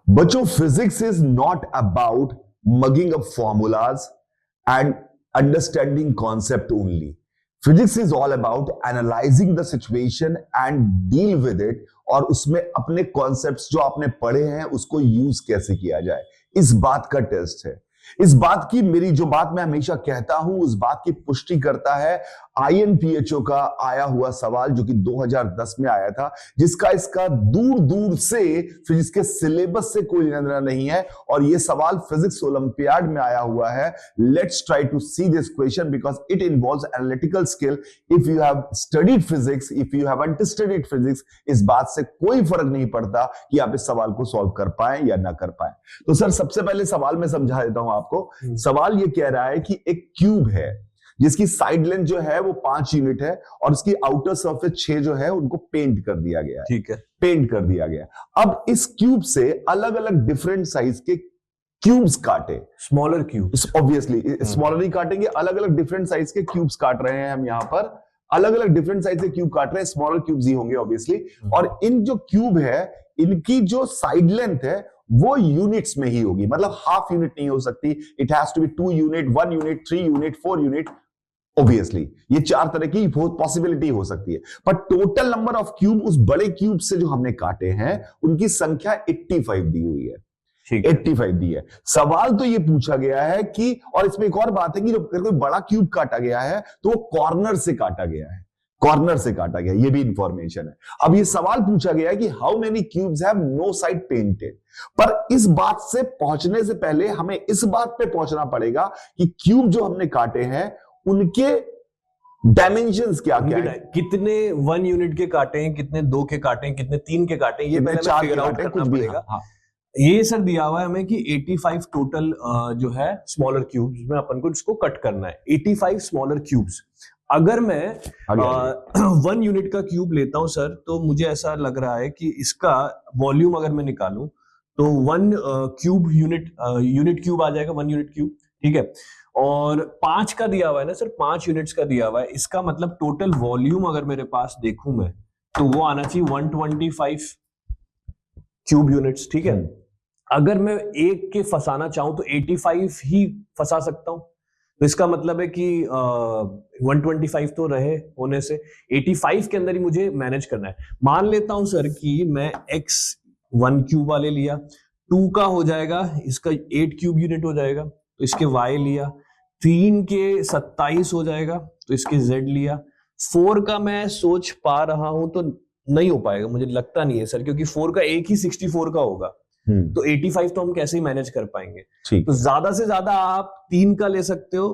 बच्चों, physics is not about mugging up formulas and understanding concept only. Physics is all about analysing the situation and deal with it, और उसमें अपने concepts जो आपने पढ़े हैं उसको यूज कैसे किया जाए, इस बात का टेस्ट है. इस बात की, मेरी जो बात मैं हमेशा कहता हूं, उस बात की पुष्टि करता है INPHO का आया हुआ सवाल जो कि 2010 में आया था, जिसका इसका दूर दूर से फिजिक्स के सिलेबस से कोई लेना देना नहीं है, और यह सवाल फिजिक्स ओलंपियाड में आया हुआ है. Let's try to see this question because it involves analytical skill. If you have studied physics, if you haven't studied physics, इस बात से कोई फर्क नहीं पड़ता कि आप इस सवाल को सॉल्व कर पाए या ना कर पाए. तो सर, सबसे पहले सवाल मैं समझा देता हूं आपको. सवाल ये कह रहा है कि एक क्यूब है जिसकी साइड लेंथ जो है वो 5 यूनिट है, और उसकी आउटर सरफेस 6 जो है उनको पेंट कर दिया गया है. ठीक है, पेंट कर दिया गया. अब इस क्यूब से अलग अलग डिफरेंट साइज के क्यूब्स काटे. स्मॉलर क्यूब, ऑब्वियसली स्मॉलर ही काटेंगे. अलग अलग डिफरेंट साइज के क्यूब्स काट रहे हैं हम यहां पर. अलग अलग डिफरेंट साइज के क्यूब काट रहे हैं. स्मॉलर क्यूब्स ही होंगे ऑब्वियसली. और इन जो क्यूब है, इनकी जो साइड लेंथ है वो यूनिट्स में ही होगी. मतलब हाफ यूनिट नहीं हो सकती. It has to be 2 unit, 1 unit, 3 unit, 4 unit. Obviously ये 4 तरह की पॉसिबिलिटी हो सकती है. पर टोटल नंबर ऑफ क्यूब उस बड़े क्यूब से जो हमने काटे हैं उनकी संख्या 85 दी हुई है. 85 दी है. सवाल तो ये पूछा गया है कि, और इसमें एक और बात है कि जब कोई बड़ा क्यूब काटा गया है तो वो कॉर्नर से काटा गया है. कॉर्नर से काटा गया, ये भी इंफॉर्मेशन है. अब ये सवाल पूछा गया है कि how many cubes have no side painted. पर इस बात से पहुंचने से पहले हमें इस बात पे पहुंचना पड़ेगा कि क्यूब जो हमने काटे हैं उनके डायमेंशंस क्या क्या है. कितने 1 यूनिट के काटे हैं, कितने 2 के काटे हैं, कितने 3 के काटे हैं, ये पहले 4 फिगर आउट करना पड़ेगा. हाँ. ये सर दिया हुआ है हमें कि 85 टोटल जो है स्मॉलर क्यूब्स में अपन को इसको कट करना है. 85 स्मॉलर क्यूब्स. अगर मैं 1 यूनिट का क्यूब लेता हूं सर, तो मुझे ऐसा लग रहा है कि इसका वॉल्यूम अगर मैं निकालूं तो 1 क्यूब यूनिट क्यूब आ जाएगा. 1 यूनिट क्यूब, ठीक है. और 5 का दिया हुआ है ना सर, 5 यूनिट्स का दिया हुआ है. इसका मतलब टोटल वॉल्यूम अगर मेरे पास देखूं मैं, तो वो आना चाहिए 125 क्यूब यूनिट्स. ठीक है. अगर मैं एक के फंसाना चाहूं तो 85 ही फंसा सकता हूं. तो इसका मतलब है कि 125 तो रहे होने से 85 के अंदर ही मुझे मैनेज करना है. मान लेता हूं सर कि मैं x 1 क्यूब वाले लिया, 2 का हो जाएगा, इसका 8 क्यूब यूनिट हो जाएगा, तो इसके y लिया. 3 के 27 हो जाएगा, तो इसके z लिया. 4 का मैं सोच पा रहा हूं तो नहीं हो पाएगा, मुझे लगता नहीं है सर, क्योंकि 4 का एक ही 64 का होगा. तो 85 तो हम कैसे ही मैनेज कर पाएंगे. तो ज्यादा से ज्यादा आप 3 का ले सकते हो,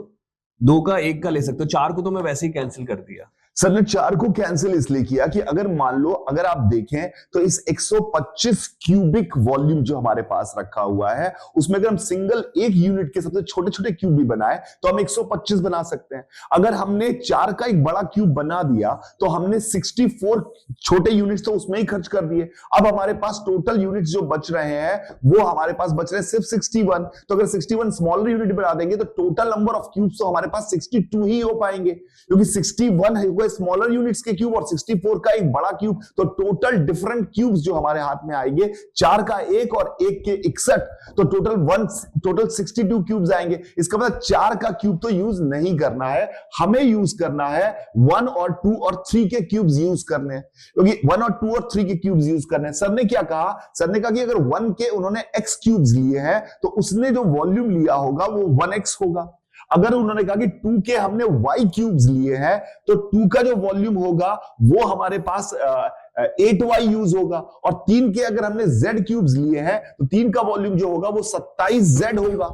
2 का 1 का ले सकते हो. 4 को तो मैं वैसे ही कैंसिल कर दिया. सर ने 4 को कैंसिल इसलिए किया कि अगर मान लो, अगर आप देखें तो इस 125 क्यूबिक वॉल्यूम जो हमारे पास रखा हुआ है, उसमें अगर हम सिंगल 1 यूनिट के सबसे छोटे छोटे क्यूब भी बनाए तो हम 125 बना सकते हैं. अगर हमने 4 का एक बड़ा क्यूब बना दिया तो हमने 64 छोटे यूनिट्स तो उसमें ही खर्च कर दिए. अब हमारे पास टोटल यूनिट्स जो बच रहे हैं वो हमारे पास बच रहे हैं सिर्फ 61. तो अगर 61 स्मॉलर यूनिट बना देंगे तो टोटल नंबर ऑफ क्यूब्स तो हमारे पास 62 ही हो पाएंगे, क्योंकि 61 है स्मॉलर यूनिट्स के क्यूब और 64 का एक बड़ा क्यूब. तो टोटल डिफरेंट क्यूब्स जो हमारे हाथ में आएंगे, 4 का 1 और 1 के 61, तो टोटल 62 क्यूब्स आएंगे. इसका मतलब 4 का क्यूब तो यूज नहीं करना है, हमें यूज करना है 1 और 2 और 3 के क्यूब्स यूज करने हैं, क्योंकि 1 और 2 और 3 के क्यूब्स यूज करने हैं. सर ने क्या कहा? सर ने कहा कि अगर 1 के उन्होंने x क्यूब्स लिए हैं तो उसने जो वॉल्यूम लिया होगा वो 1x होगा. अगर उन्होंने कहा कि 2 के हमने y क्यूब्स लिए हैं तो 2 का जो वॉल्यूम होगा वो हमारे पास 8y यूज होगा. और 3 के अगर हमने z क्यूब्स लिए हैं तो 3 का वॉल्यूम जो होगा वो 27z होगा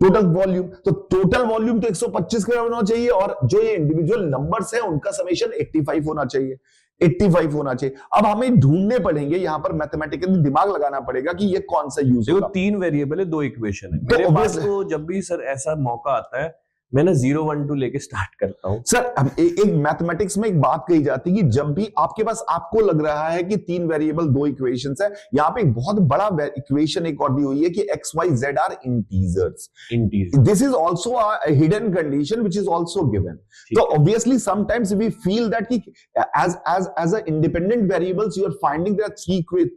टोटल वॉल्यूम. तो टोटल वॉल्यूम तो 125 का होना चाहिए, और जो ये इंडिविजुअल नंबर्स हैं उनका समेशन 85 होना चाहिए. 85 होना चाहिए. अब हमें ढूंढने पड़ेंगे, यहां पर मैथमेटिकली दिमाग लगाना पड़ेगा कि ये कौन सा यूज होगा. 3 वेरिएबल है, 2 इक्वेशन है मेरे पास. तो जब भी सर ऐसा मौका आता है मैं ना 0 1 2 लेके स्टार्ट करता हूँ सर। अब एक मैथमेटिक्स में एक बात कही जाती है कि जब भी आपके पास आपको लग रहा है कि 3 वेरिएबल 2 इक्वेशंस है, यहाँ पे एक बहुत बड़ा इक्वेशन एक और दी हुई है कि X Y Z are integers. This is also a hidden condition which is also given. तो obviously sometimes we feel that कि as a independent variables you are finding there are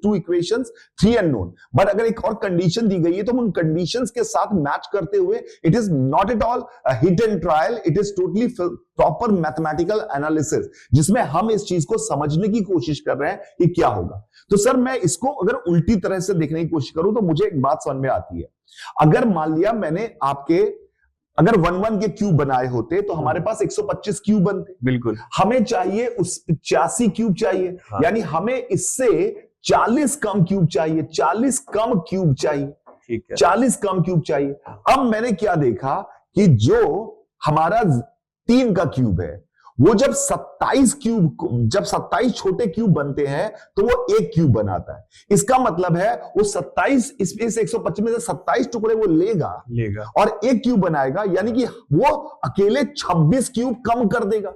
2 equations 3 unknown, but अगर एक और condition दी गई है तो उन conditions के साथ मैच करते हुए it is not at all hit and trial, it is totally proper mathematical analysis, जिसमें हम इस चीज को समझने की कोशिश कर रहे हैं कि क्या होगा। तो सर मैं इसको अगर उल्टी तरह से देखने की कोशिश करूं तो मुझे एक बात समझ में आती है। अगर मान लिया मैंने आपके अगर 1 1 के क्यूब बनाए होते तो हमारे पास 125 क्यूब बनते। बिल्कुल। हमें चाहिए उस 85 क्यूब चाहिए। हाँ। यानी हमें इससे 40 कम क्यूब चाहिए, 40 कम क्यूब चाहिए, ठीक है, 40 कम क्यूब चाहिए। अब मैंने क्या देखा कि जो हमारा 3 का क्यूब है वो जब 27 छोटे क्यूब बनते हैं तो वो 1 क्यूब बनाता है। इसका मतलब है वो 27 इसमें से 125 में से 27 टुकड़े वो लेगा और 1 क्यूब बनाएगा, यानी कि वो अकेले 26 क्यूब कम कर देगा।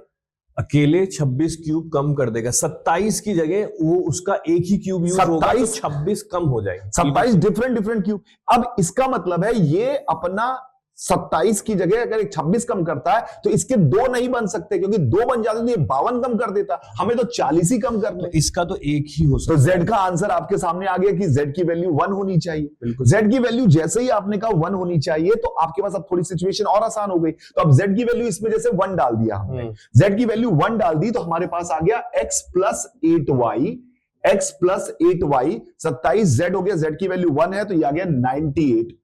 अकेले 26 क्यूब कम कर देगा। 27 की जगह वो उसका एक ही क्यूब यूज होगा तो 26 कम हो जाएगा। 27 डिफरेंट क्यूब। अब इसका मतलब है ये अपना 27 की जगह अगर 26 कम करता है तो इसके 2 नहीं बन सकते, क्योंकि 2 बन जाते तो ये 52 कम कर देता, हमें तो 40 ही कम करना है। तो इसका तो एक ही हो सकता है। तो Z का आंसर आपके सामने आ गया कि Z की वैल्यू 1 होनी चाहिए। Z की वैल्यू जैसे ही आपने कहा 1 होनी चाहिए तो आपके पास अब थोड़ी सिचुएशन और आसान हो गई। तो अब Z की वैल्यू इसमें जैसे 1 डाल दिया हमने, Z की वैल्यू 1 डाल दी तो हमारे पास आ गया x plus 8y, x plus 8y, 27Z हो गया, Z की वैल्यू 1 है तो ये आ गया 98,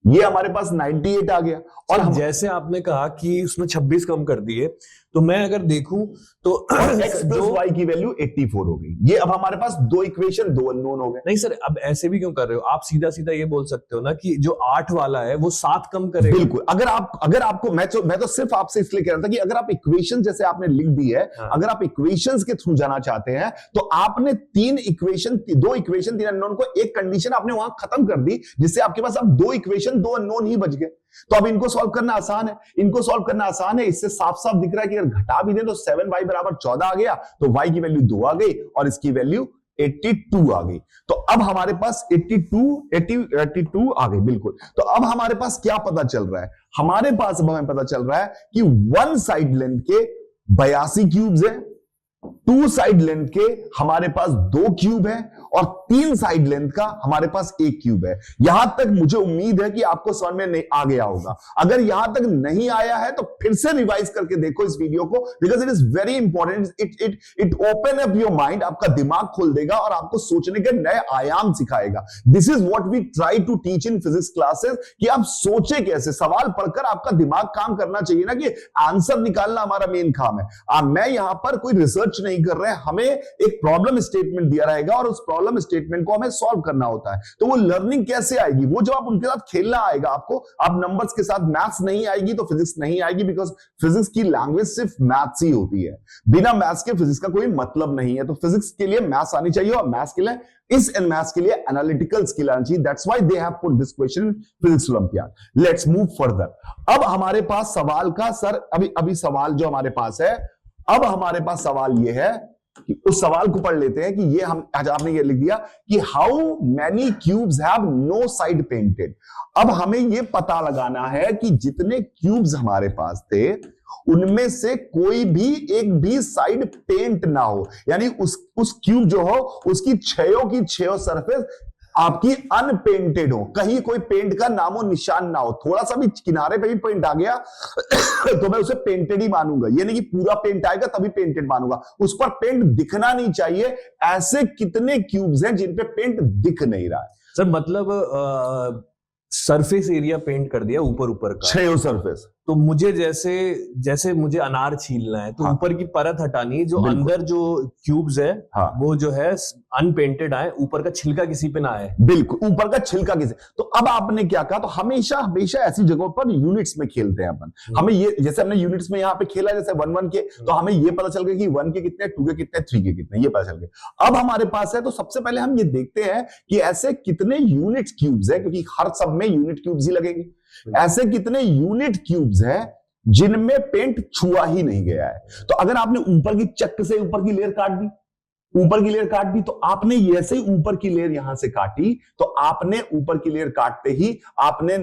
ये हमारे पास 98 आ गया। और जैसे आपने कहा कि उसने 26 कम कर दिए तो मैं अगर देखूं तो x प्लस y की वैल्यू 84 हो गई। ये अब हमारे पास 2 इक्वेशन 2 अननोन हो गए। नहीं सर, अब ऐसे भी क्यों कर रहे हो आप? सीधा सीधा ये बोल सकते हो ना कि जो 8 वाला है वो 7 कम करेगा। बिल्कुल। अगर आपको मैं तो सिर्फ आपसे इसलिए कह रहा था कि अगर आप इक्वेशन जैसे आपने लिख दी है, अगर आप इक्वेशंस के थ्रू जाना चाहते हैं तो आपने 2 इक्वेशन 3 अननोन को एक कंडीशन आपने वहां खत्म कर दी, जिससे आपके पास अब 2 इक्वेशन 2 अननोन ही बच गए। तो अब इनको सॉल्व करना आसान है, इससे साफ साफ दिख रहा है कि अगर घटा भी दें तो 7y बराबर 14 आ गया, तो y की वैल्यू 2 आ गई और इसकी वैल्यू 82 आ गई। तो अब हमारे पास 82 आ गई। बिल्कुल। तो अब हमारे पास क्या पता चल रहा है? हमारे पास अब हमें पता चल रहा है कि 1 साइड लेंथ के 82 क्यूब्स है, 2 साइड लेंथ के हमारे पास 2 क्यूब है और 3 साइड लेंथ का हमारे पास 1 क्यूब है। यहां तक मुझे उम्मीद है कि आपको समझ में नहीं आ गया होगा। अगर यहां तक नहीं आया है तो फिर से रिवाइज करके देखो इस वीडियो को, because it is very important. It open up your mind, आपका दिमाग खोल देगा और आपको सोचने के नए आयाम सिखाएगा। This is what we try to teach in physics classes, कि आप सोचे कैसे। सवाल पढ़कर आपका दिमाग काम करना चाहिए ना, कि आंसर निकालना हमारा मेन काम है। मैं यहां पर कोई रिसर्च नहीं कर रहे हैं, हमें एक प्रॉब्लम स्टेटमेंट दिया रहेगा और उस प्रॉब्लम स्टेटमेंट को हमें सॉल्व करना होता है। तो वो लर्निंग कैसे आएगी? वो जब आप उनके साथ खेलना आएगा आपको, आप नंबर्स के साथ मैथ्स नहीं आएगी तो फिजिक्स नहीं आएगी, बिकॉज फिजिक्स की लैंग्वेज सिर्फ मैथ्स ही होती है। बिना मैथ्स के फिजिक्स का कोई मतलब नहीं है। तो फिजिक्स के लिए मैथ्स आनी चाहिए और मैथ्स के लिए मैथ्स के लिए एनालिटिकल स्किल आनी चाहिए। That's why they have put this question in physics olympiad. Let's move further. अब हमारे पास सवाल का सर अभी सवाल जो हमारे पास है, अब हमारे पास सवाल ये है कि उस सवाल को पढ़ लेते हैं कि ये हम आज आपने ये लिख दिया कि how many cubes have no side painted. अब हमें ये पता लगाना है कि जितने क्यूब्स हमारे पास थे उनमें से कोई भी एक भी साइड पेंट ना हो, यानी उस क्यूब जो हो उसकी छयों की छयों सरफेस आपकी अनपेंटेड हो, कहीं कोई पेंट का नामो निशान ना हो। थोड़ा सा भी किनारे पे भी पेंट आ गया तो मैं उसे पेंटेड ही मानूंगा। ये नहीं कि पूरा पेंट आएगा तभी पेंटेड मानूंगा, उस पर पेंट दिखना नहीं चाहिए। ऐसे कितने क्यूब्स हैं जिन पे पेंट दिख नहीं रहा है? सर मतलब सरफेस एरिया पेंट कर दिया ऊपर का, छह सरफेस। तो मुझे जैसे मुझे अनार छीलना है तो हाँ। ऊपर की परत हटानी है, जो अंदर जो क्यूब्स है हाँ। वो जो है अनपेंटेड आए, ऊपर का छिलका किसी पे ना आए। बिल्कुल, ऊपर का छिलका किसी। तो अब आपने क्या कहा, तो हमेशा ऐसी जगहों पर यूनिट्स में खेलते हैं अपन। हमें ये जैसे हमने यूनिट्स में यहाँ पे खेला जैसे 1 के, तो हमें ये पता चल गया कि 1 के कितने, 2 के कितने, 3 के कितने, ये पता चल गया। अब हमारे पास है तो सबसे पहले हम ये देखते हैं कि ऐसे कितने यूनिट क्यूब्स है, क्योंकि हर सब में यूनिट क्यूब्स ही लगेंगे। ऐसे कितने यूनिट क्यूब्स हैं जिनमें पेंट छुआ ही नहीं गया है। तो अगर आपने ऊपर की चक से ऊपर की लेयर काट दी, तो आपने ऐसे ही ऊपर की लेयर यहां से काटी, तो आपने ऊपर की लेयर काटते ही आपने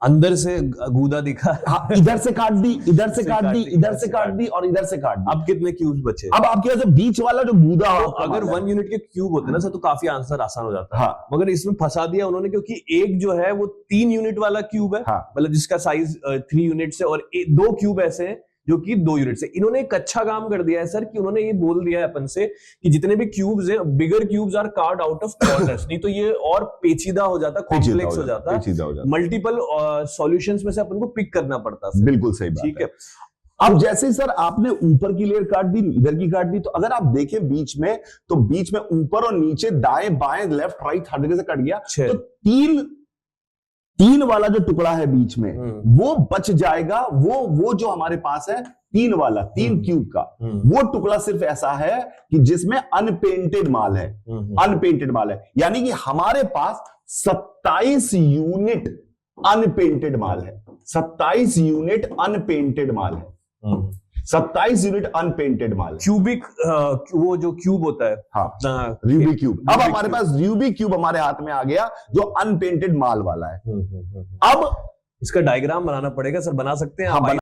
अंदर से गूदा दिखा। हाँ, इधर से काट दी, इधर से काट दी, इधर से काट दी और इधर से काट दी। अब कितने क्यूब्स बचे? अब आपके पास बीच वाला जो गूदा तो अगर 1 यूनिट के क्यूब होते ना सर, तो काफी आंसर आसान हो जाता है। हाँ, मगर इसमें फंसा दिया उन्होंने, क्योंकि एक जो है वो 3 यूनिट वाला क्यूब है, हाँ, मतलब जिसका साइज 3 यूनिट से, और 2 क्यूब ऐसे हैं जो कि 2 यूनिट से। इन्होंने एक अच्छा काम कर दिया है सर कि उन्होंने ये बोल दिया है अपन से कि जितने भी क्यूब्स हैं, bigger cubes are carved out of corners. नहीं तो ये और पेचीदा हो जाता, कॉम्प्लेक्स हो जाता, मल्टीपल सॉल्यूशंस में से अपन को पिक करना पड़ता। बिल्कुल सही बात, ठीक है। अब जैसे सर आपने ऊपर की लेयर काट दी, इधर की काट दी, तो अगर आप देखें बीच में, तो बीच में ऊपर और नीचे, दाएं बाएं, लेफ्ट राइट हर जगह से कट गया, तो तीन वाला जो टुकड़ा है बीच में वो बच जाएगा। वो जो हमारे पास है 3 वाला, 3 क्यूब का, वो टुकड़ा सिर्फ ऐसा है कि जिसमें अनपेंटेड माल है, अनपेंटेड माल है। यानी कि हमारे पास 27 यूनिट अनपेंटेड माल है, 27 यूनिट अनपेंटेड माल है, 27 यूनिट अनपेंटेड माल। क्यूबिक वो जो क्यूब होता है, हाँ, रूबिक क्यूब। अब हमारे पास रूबिक क्यूब हमारे हाथ में आ गया जो अनपेंटेड माल वाला है। अब इसका डायग्राम बनाना पड़ेगा सर, बना सकते हैं? हाँ,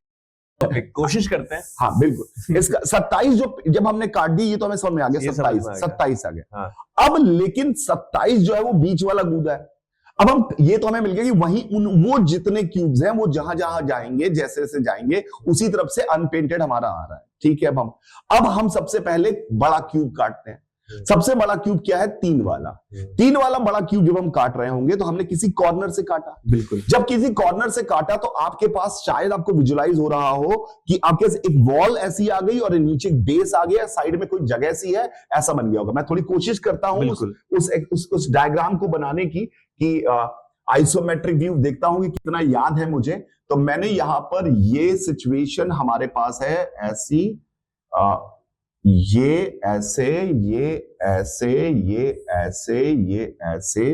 कोशिश करते हैं। हाँ बिल्कुल। इसका 27 जो जब हमने काट दी, ये तो हमें समझ में आ गया, 27 आ गया। हाँ। अब लेकिन 27 जो है वो बीच वाला गूदा है। अब हम, ये तो हमें मिल गया कि वहीं वो जितने क्यूब्स हैं वो जहां जहां जाएंगे, जैसे जैसे जाएंगे उसी तरफ से अनपेंटेड हमारा आ रहा है। ठीक है। अब हम सबसे पहले बड़ा क्यूब काटते हैं। सबसे बड़ा क्यूब क्या है? 3 वाला। 3 वाला बड़ा क्यूब जब हम काट रहे होंगे तो हमने किसी कॉर्नर से काटा। बिल्कुल। जब किसी कॉर्नर से काटा तो आपके पास शायद आपको विजुलाइज हो रहा हो कि आपके एक वॉल ऐसी आ गई और नीचे एक बेस आ गया, साइड में कोई जगह सी है, ऐसा बन गया होगा। मैं थोड़ी कोशिश करता हूं उस डायग्राम को बनाने की, कि आइसोमेट्रिक व्यू देखता हूं कि कितना याद है मुझे। तो मैंने यहां पर ये सिचुएशन हमारे पास है ऐसी, ये ऐसे, ये ऐसे, ये ऐसे, ये ऐसे,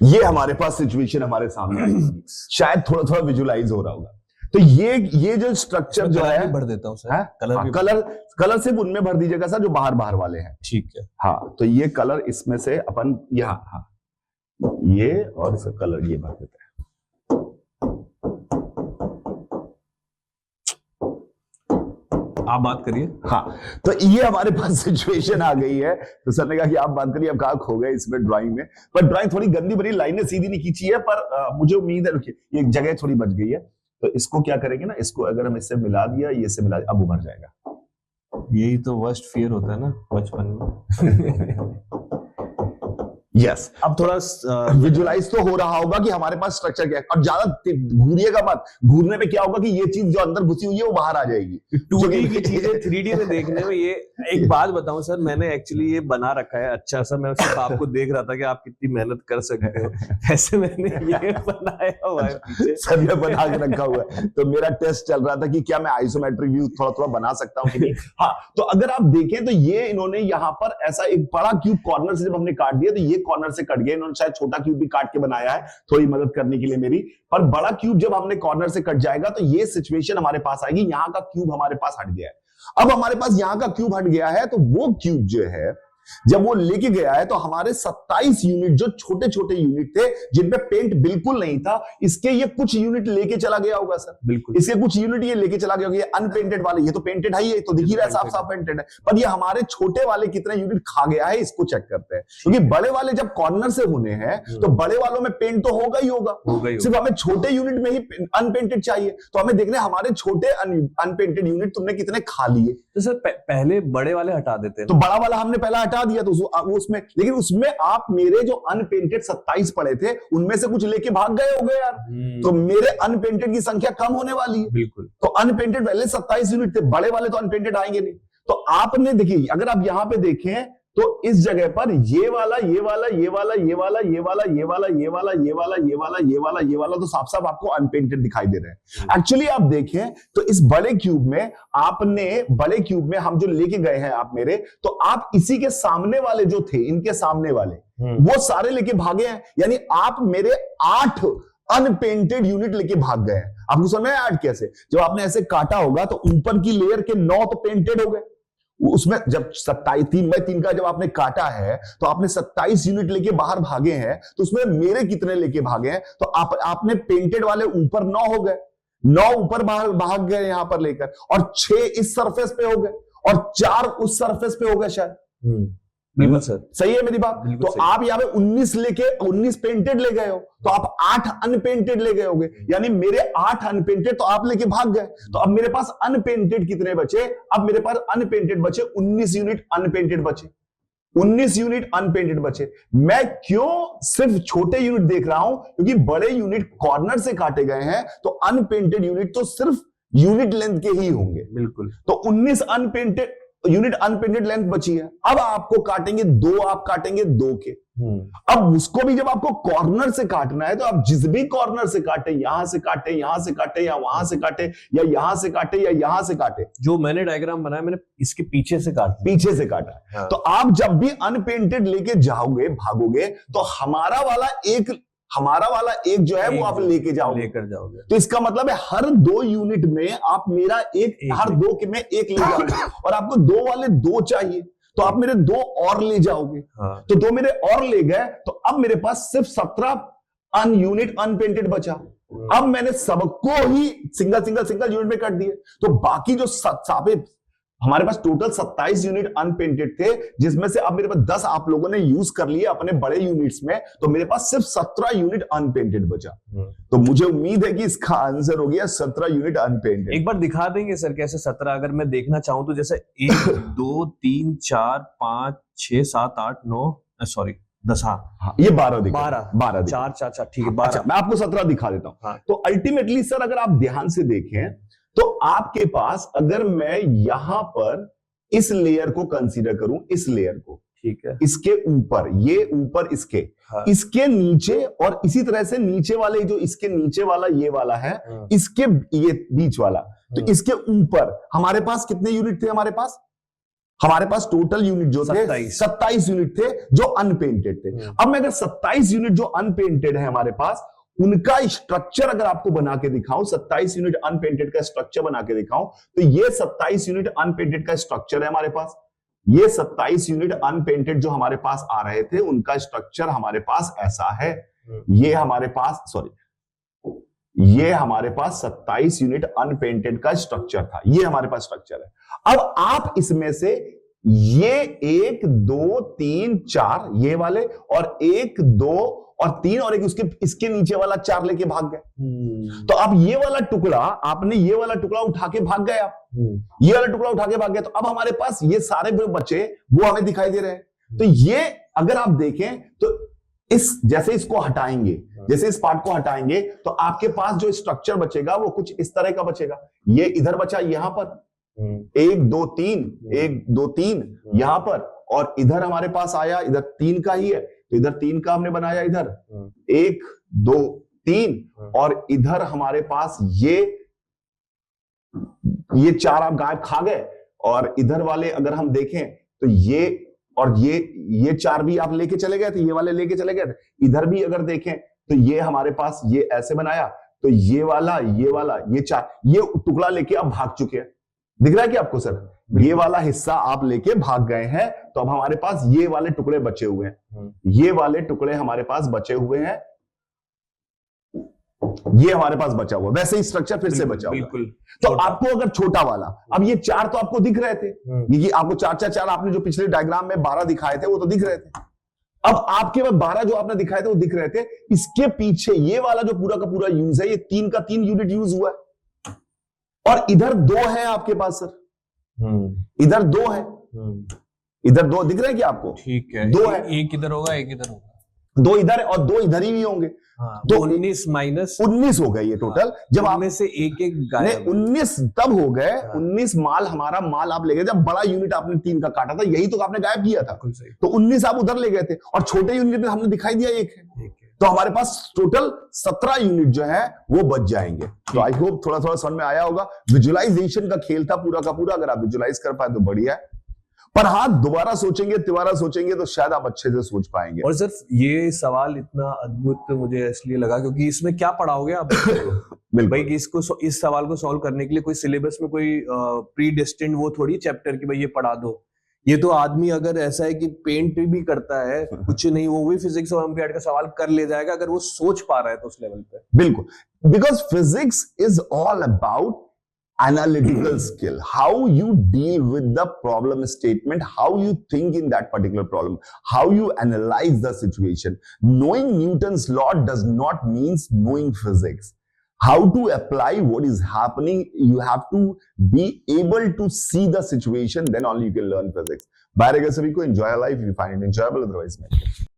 ये हमारे पास सिचुएशन हमारे सामने है। शायद थोड़ा थोड़ा विजुलाइज हो रहा होगा। तो ये जो स्ट्रक्चर जो है, भर देता हूं सर, कलर सिर्फ उनमें भर दीजिएगा सर जो बाहर बाहर वाले हैं। ठीक है। हाँ, तो ये कलर इसमें से अपन यहाँ, हाँ, ये और इसका कलर ये भर देते हैं। आप बात करिए। हाँ, तो ये हमारे पास सिचुएशन आ गई है। तो सर ने कहा कि आप बात करिए। अब कहा खो गए इसमें ड्राइंग में, पर ड्राइंग थोड़ी गंदी बनी, लाइनें सीधी नहीं खींची है, पर मुझे उम्मीद है, रुकिए, ये जगह थोड़ी बच गई है। तो इसको क्या करेंगे ना, इसको अगर हम इससे मिला दिया, ये से मिला दिया, अब उभर जाएगा। यही तो वर्स्ट फियर होता है ना बचपन में। यस। अब थोड़ा विजुलाइज तो हो रहा होगा कि हमारे पास स्ट्रक्चर क्या है। और ज्यादा घूरिएगा मत, घूरने पे क्या होगा कि ये चीज जो अंदर घुसी हुई है वो बाहर आ जाएगी। 2D की चीजें 3D में देखने में, ये एक बात बताऊं सर, मैंने एक्चुअली ये बना रखा है अच्छा सा। मैं सिर्फ आपको देख रहा था कि आप कितनी मेहनत कर सकते हो, ऐसे मैंने ये बनाया हुआ है पीछे। सर ने बना के रखा हुआ है। तो मेरा टेस्ट चल रहा था कि क्या मैं आइसोमेट्रिक व्यू थोड़ा थोड़ा बना सकता हूँ कि नहीं। हाँ, तो अगर आप देखें तो ये इन्होंने यहाँ पर ऐसा एक बड़ा क्यूब कॉर्नर से जब हमने काट दिया, तो ये कॉर्नर से कट गया। इन्होंने शायद छोटा क्यूब भी काट के बनाया है थोड़ी मदद करने के लिए मेरी, पर बड़ा क्यूब जब हमने कॉर्नर से कट जाएगा तो ये सिचुएशन हमारे पास आएगी। यहां का क्यूब हमारे पास हट गया है। अब हमारे पास यहां का क्यूब हट गया है, तो वो क्यूब जो है जब वो लेके गया है, तो हमारे 27 यूनिट जो छोटे छोटे यूनिट थे जिनपे पेंट बिल्कुल नहीं था, इसके ये कुछ यूनिट लेके चला गया होगा सर। बिल्कुल, इसके कुछ यूनिट ये लेके चला गया होगा। ये अनपेंटेड वाले, ये तो पेंटेड है ही, तो दिख ही रहा है साफ साफ पेंटेड है, पर ये हमारे छोटे वाले कितने यूनिट खा गया है, इसको चेक करते हैं। क्योंकि बड़े वाले जब कॉर्नर से होने हैं तो बड़े वालों में पेंट तो होगा ही होगा, सिर्फ हमें छोटे यूनिट में ही अनपेंटेड चाहिए। तो हमें देखने हमारे छोटे अनपेंटेड यूनिट तुमने कितने खा लिए। तो सर पहले बड़े वाले हटा देते हैं, तो बड़ा वाला हमने पहला हटा दिया, तो उसमें, लेकिन उसमें आप मेरे जो अनपेंटेड 27 पड़े थे उनमें से कुछ लेके भाग गए होगे यार। तो मेरे अनपेंटेड की संख्या कम होने वाली है। बिल्कुल। तो अनपेंटेड पहले 27 यूनिट थे, बड़े वाले तो अनपेंटेड आएंगे नहीं। तो आपने देखिए, अगर आप यहां पे देखें तो इस जगह पर ये वाला, ये वाला, ये वाला, ये वाला, ये वाला, ये वाला, ये वाला, ये वाला, ये वाला, ये वाला, ये वाला, तो साफ साफ आपको अनपेंटेड दिखाई दे रहे हैं। एक्चुअली आप देखें तो इस बड़े क्यूब में, बड़े क्यूब में हम जो लेके गए हैं आप मेरे, तो आप इसी के सामने वाले जो थे, इनके सामने वाले, वो सारे लेके भागे हैं, यानी आप मेरे 8 अनपेंटेड यूनिट लेके भाग गए हैं। आपको समझ में आया 8 कैसे? जब आपने ऐसे काटा होगा तो ऊपर की लेयर के 9 तो पेंटेड हो गए, उसमें जब 27 3x3 का जब आपने काटा है तो आपने 27 यूनिट लेके बाहर भागे हैं, तो उसमें मेरे कितने लेके भागे हैं? तो आपने पेंटेड वाले ऊपर 9 हो गए, 9 ऊपर बाहर भाग गए यहां पर लेकर, और 6 इस सरफेस पे हो गए और 4 उस सरफेस पे हो गए शायद। बिल्कुल सर, सही है मेरी बात? तो आप यहाँ पे 19 लेके 19 पेंटेड ले गए हो, तो आप 8 अनपेंटेड ले गए होगे, यानी मेरे 8 अनपेंटेड तो आप लेके भाग गए। तो अब मेरे पास अनपेंटेड कितने बचे? अब मेरे पास अनपेंटेड बचे 19 यूनिट अनपेंटेड बचे, 19 यूनिट अनपेंटेड बचे। मैं क्यों सिर्फ छोटे यूनिट देख रहा हूं? क्योंकि बड़े यूनिट कॉर्नर से काटे गए हैं, तो अनपेंटेड यूनिट तो सिर्फ यूनिट लेंथ के ही होंगे। बिल्कुल। तो 19 अनपेंटेड यूनिट अनपेंटेड लेंथ बची है। अब आपको काटेंगे 2, आप काटेंगे 2 के। अब उसको भी जब आपको कॉर्नर से काटना है, तो आप जिस भी कॉर्नर से काटे, यहां से काटे, यहां से काटे, या वहां से काटे, या यहां से काटे, या यहां से काटे, जो मैंने डायग्राम बनाया मैंने इसके पीछे से काटा, पीछे से काटा। हाँ। तो आप जब भी अनपेंटेड लेके जाओगे, भागोगे, तो हमारा वाला एक जो है वो आप लेके जाओगे, तो इसका मतलब है हर 2 यूनिट में आप मेरा हर 2 के में एक ले जाओगे, और आपको 2 वाले 2 चाहिए, तो आप मेरे 2 और ले जाओगे। हाँ। तो 2 मेरे और ले गए, तो अब मेरे पास सिर्फ 17 यूनिट अनपेंटेड बचा। अब मैंने सबको ही सिंगल यूनिट में काट दिए, तो बाकी जो सापे हमारे पास टोटल 27 यूनिट अनपेंटेड थे, जिसमें से अब मेरे पास 10 आप लोगों ने यूज कर लिए अपने बड़े यूनिट्स में, तो मेरे पास सिर्फ 17 यूनिट अनपेंटेड बचा। तो मुझे उम्मीद है कि इसका आंसर हो गया 17 यूनिट अनपेंटेड। एक बार दिखा देंगे सर कैसे 17? अगर मैं देखना चाहूं तो जैसे 1 2 3 4 5 6 7 8 9 सॉरी 10, हाँ, ये 12 दिखा, 12 4 4 4 ठीक है 12। अच्छा, मैं आपको 17 दिखा देता हूं। हाँ। तो अल्टीमेटली सर अगर आप ध्यान से देखें, तो आपके पास अगर मैं यहां पर इस लेयर को कंसीडर करूं, इस लेयर को, ठीक है, इसके ऊपर, ये ऊपर इसके, हाँ। इसके नीचे, और इसी तरह से नीचे वाले, जो इसके नीचे वाला ये वाला है, हाँ। इसके ये बीच वाला, तो इसके ऊपर हमारे पास कितने यूनिट थे? हमारे पास टोटल यूनिट जो थे 27 यूनिट थे जो अनपेंटेड थे। अब मैं अगर 27 यूनिट जो अनपेंटेड है हमारे पास, उनका स्ट्रक्चर अगर आपको बना के दिखाऊं, 27 यूनिट अनपेंटेड का स्ट्रक्चर बना के दिखाऊं, तो ये 27 यूनिट अनपेंटेड का स्ट्रक्चर है हमारे पास। ये 27 यूनिट अनपेंटेड जो हमारे पास आ रहे थे, उनका स्ट्रक्चर हमारे पास ऐसा है। ये हमारे पास 27 यूनिट अनपेंटेड का स्ट्रक्चर था, ये हमारे पास स्ट्रक्चर है। अब आप इसमें से ये 1 2 3 4 ये वाले, और 1 2 और 3 और एक इसके नीचे वाला 4 लेके भाग गए। तो अब ये वाला टुकड़ा, आपने ये वाला टुकड़ा उठा के भाग गए, आप ये वाला टुकड़ा उठा के भाग गए। तो अब हमारे पास ये सारे जो बचे वो हमें दिखाई दे रहे हैं। तो ये अगर आप देखें तो जैसे इसको हटाएंगे, जैसे इस पार्ट को हटाएंगे, तो आपके पास जो स्ट्रक्चर बचेगा वो कुछ इस तरह का बचेगा। ये इधर बचा, यहां पर 1 2 3 1 2 3 यहां पर, और इधर हमारे पास आया, इधर 3 का ही है, तो इधर 3 का हमने बनाया, इधर 1 2 3, और इधर हमारे पास ये 4 आप गायब खा गए, और इधर वाले अगर हम देखें तो ये और ये 4 भी आप लेके चले गए थे, ये वाले लेके चले गए थे। इधर भी अगर देखें तो ये हमारे पास ये ऐसे बनाया, तो ये वाला ये 4 ये टुकड़ा लेके आप भाग चुके हैं। दिख रहा है कि आपको सर? ये वाला हिस्सा आप लेके भाग गए हैं, तो अब हमारे पास ये वाले टुकड़े बचे हुए हैं, ये वाले टुकड़े हमारे पास बचे हुए हैं, ये हमारे पास बचा हुआ, वैसे ही स्ट्रक्चर फिर से बचा हुआ। तो आपको अगर छोटा वाला, अब ये 4 तो आपको दिख रहे थे, ये आपको 4 आपने जो पिछले डायग्राम में 12 दिखाए थे वो तो दिख रहे थे। अब आपके पास 12 जो आपने दिखाए थे वो दिख रहे थे। इसके पीछे ये वाला जो पूरा का पूरा यूज है, ये 3 का 3 यूनिट यूज हुआ है, और इधर 2 है आपके पास सर, इधर 2 है, इधर 2 दिख रहे हैं क्या आपको? ठीक है, 2 है, एक इधर होगा, एक इधर होगा, 2 इधर और 2 इधर ही भी होंगे। हाँ, तो 19 माइनस 19 हो गए ये टोटल। जब आप में से एक गायब, 19 तब हो गए, 19 हमारा माल आप ले गए जब बड़ा यूनिट आपने 3 का काटा था, यही तो आपने गायब किया था। तो 19 आप उधर ले गए थे, और छोटे यूनिट में हमने दिखाई दिया एक है, तो हमारे पास टोटल 17 यूनिट जो है वो बच जाएंगे। तो आई होप थोड़ा समझ में आया होगा। विजुअलाइजेशन का खेल था पूरा का पूरा, अगर आप विजुअलाइज कर पाए तो बढ़िया है। पर हाँ, दोबारा सोचेंगे, तिबारा सोचेंगे तो शायद आप अच्छे से सोच पाएंगे। और सिर्फ ये सवाल इतना अद्भुत मुझे इसलिए लगा क्योंकि इसमें क्या पढ़ाओगे आप भाई कि इसको इस सवाल को सॉल्व करने के लिए कोई सिलेबस में कोई प्री डेस्टिन्ड वो थोड़ी चैप्टर की भाई ये पढ़ा दो। ये तो आदमी अगर ऐसा है कि पेंट भी करता है कुछ नहीं, वो भी फिजिक्स और ओलंपियाड का सवाल कर ले जाएगा अगर वो सोच पा रहा है तो उस लेवल पे। बिल्कुल, because physics is all about analytical skill, how you deal with the problem statement, how you think in that particular problem, how you analyze the situation. Knowing Newton's law does not mean knowing physics. How to apply what is happening, you have to be able to see the situation, then only you can learn physics. Bye, guys, सभी को enjoy life if you find it enjoyable, otherwise